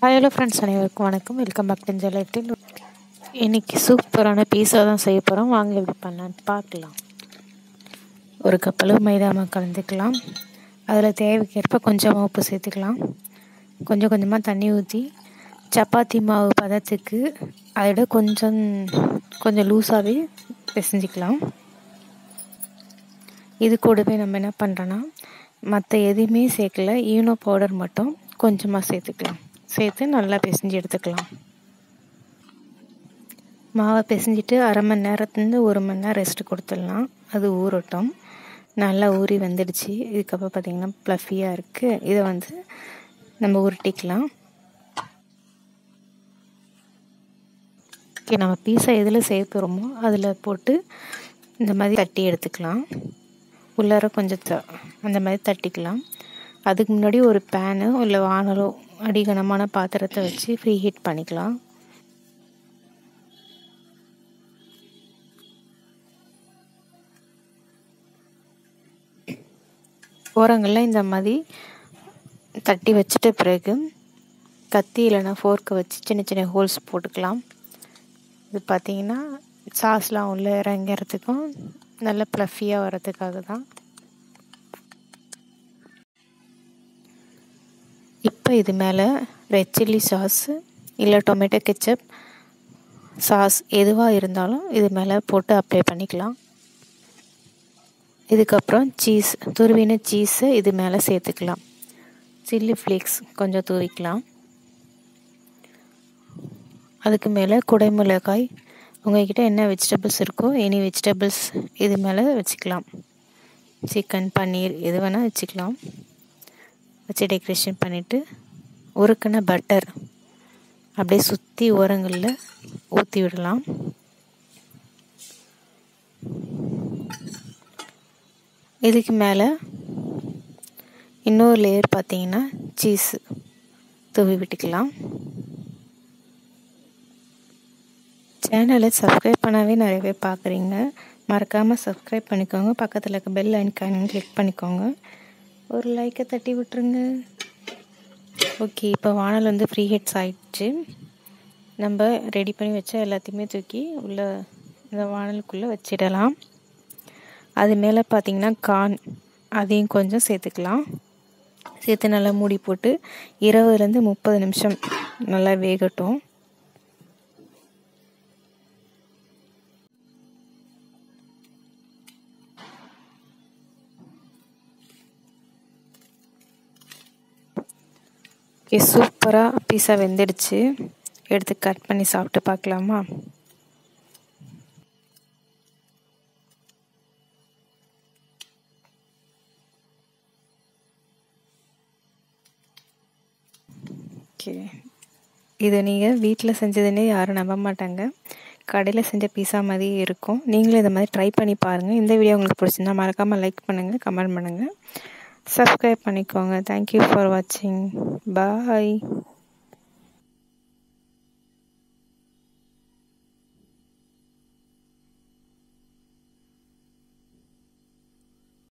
Hello friends, அனைவருக்கும் வணக்கம். Welcome back to ஜெலட்டில். இன்றைக்கி சூப்பரான பீஸா தான் செய்ய போகிறோம். வாங்க எப்படி பண்ணலான்னு பார்க்கலாம். ஒரு கப்பளவு மைதா மாவு கலந்துக்கலாம். அதில் தேவைக்கேற்ப கொஞ்சமாக உப்பு சேர்த்துக்கலாம். கொஞ்சம் கொஞ்சமாக தண்ணி ஊற்றி சப்பாத்தி மாவு பதத்துக்கு அதோட கொஞ்சம் லூஸாகவே பிசைஞ்சிக்கலாம். இது கூடவே நம்ம என்ன பண்ணுறோன்னா, மற்ற எதுவுமே சேர்க்கல, ஈனோ பவுடர் மட்டும் கொஞ்சமாக சேர்த்து நல்லா பிசைஞ்சு எடுத்துக்கலாம். மாவை பிசைஞ்சிட்டு அரை மணி நேரத்துலேருந்து 1 மணி நேரம் ரெஸ்ட் கொடுத்துடலாம். அது ஊறட்டும். நல்லா ஊறி வந்துடுச்சு. இதுக்கப்புறம் பார்த்திங்கன்னா ப்ளஃபியாக இருக்குது. இதை நம்ம உருட்டிக்கலாம். ஓகே, நம்ம பீஸா எதில் செய்ய போகிறோமோ அதில் போட்டு இந்த மாதிரி தட்டி எடுத்துக்கலாம். உள்ளார கொஞ்சம் அந்த மாதிரி தட்டிக்கலாம். அதுக்கு முன்னாடி ஒரு பேனோ இல்லை வானலோ அடிகனமான பாத்திரத்தை வச்சு ஃப்ரீ ஹீட் பண்ணிக்கலாம். ஓரங்களில் இந்த மாதிரி தட்டி வச்சுட்ட பிறகு கத்தி இல்லைன்னா ஃபோர்க்கை வச்சு சின்ன சின்ன ஹோல்ஸ் போட்டுக்கலாம். இது பார்த்திங்கன்னா சாஸ்லாம் உள்ளே இறங்கிறதுக்கும் நல்ல ப்ளஃபியாக வர்றதுக்காக தான். இப்போ இது மேலே ரெட் சில்லி சாஸ் இல்லை டொமேட்டோ கெச்சப் சாஸ் எதுவாக இருந்தாலும் இது மேலே போட்டு அப்ளை பண்ணிக்கலாம். இதுக்கப்புறம் துருவின சீஸை இது மேலே சேர்த்துக்கலாம். சில்லி ஃப்ளேக்ஸ் கொஞ்சம் தூவிக்கலாம். அதுக்கு மேலே குடைமிளகாய், உங்கள்கிட்ட என்ன வெஜிடபிள்ஸ் இருக்கோ எனி வெஜிடபிள்ஸ் இது மேலே வச்சுக்கலாம். சிக்கன், பன்னீர் எது வேணால் வச்சுக்கலாம். வச்சு டெக்கரேஷன் பண்ணிவிட்டு உருக்கின பட்டர் அப்படியே சுற்றி ஓரங்களில் ஊற்றி விடலாம். இதுக்கு மேலே இன்னொரு லேயர் பார்த்திங்கன்னா சீஸ் தூவி விட்டுக்கலாம். சேனலை சப்ஸ்கிரைப் பண்ணாவே நிறைய பேர் பார்க்குறீங்க. மறக்காமல் சப்ஸ்கிரைப் பண்ணிக்கோங்க. பக்கத்தில் இருக்க பெல் ஐக்கானையும் கிளிக் பண்ணிக்கோங்க. ஒரு லைக்கை தட்டி விட்டுருங்க. ஓகே, இப்போ வானல் ஃப்ரீ ஹீட்ஸ் ஆகிடுச்சு. நம்ம ரெடி பண்ணி வச்ச எல்லாத்தையுமே தூக்கி உள்ளே இந்த வானலுக்குள்ளே வச்சிடலாம். அது மேலே பார்த்திங்கன்னா கார்ன் அதையும் கொஞ்சம் சேர்த்துக்கலாம். சேர்த்து நல்லா மூடி போட்டு 20 to 30 நிமிஷம் நல்லா வேகட்டும். ஓகே, சூப்பராக பீஸா வெந்துடுச்சு. எடுத்து கட் பண்ணி சாப்பிட்டு பார்க்கலாமா? ஓகே, இதை நீங்கள் வீட்டில் செஞ்சதுன்னே யாரும் நம்ப மாட்டாங்க. கடையில் செஞ்ச பீஸா மாதிரி இருக்கும். நீங்களும் இதை மாதிரி ட்ரை பண்ணி பாருங்கள். இந்த வீடியோ உங்களுக்கு பிடிச்சிருந்தா மறக்காமல் லைக் பண்ணுங்கள், கமெண்ட் பண்ணுங்கள், சப்ஸ்கிரைப் பண்ணிக்கோங்க. தேங்க்யூ ஃபார் வாட்சிங். பாய்.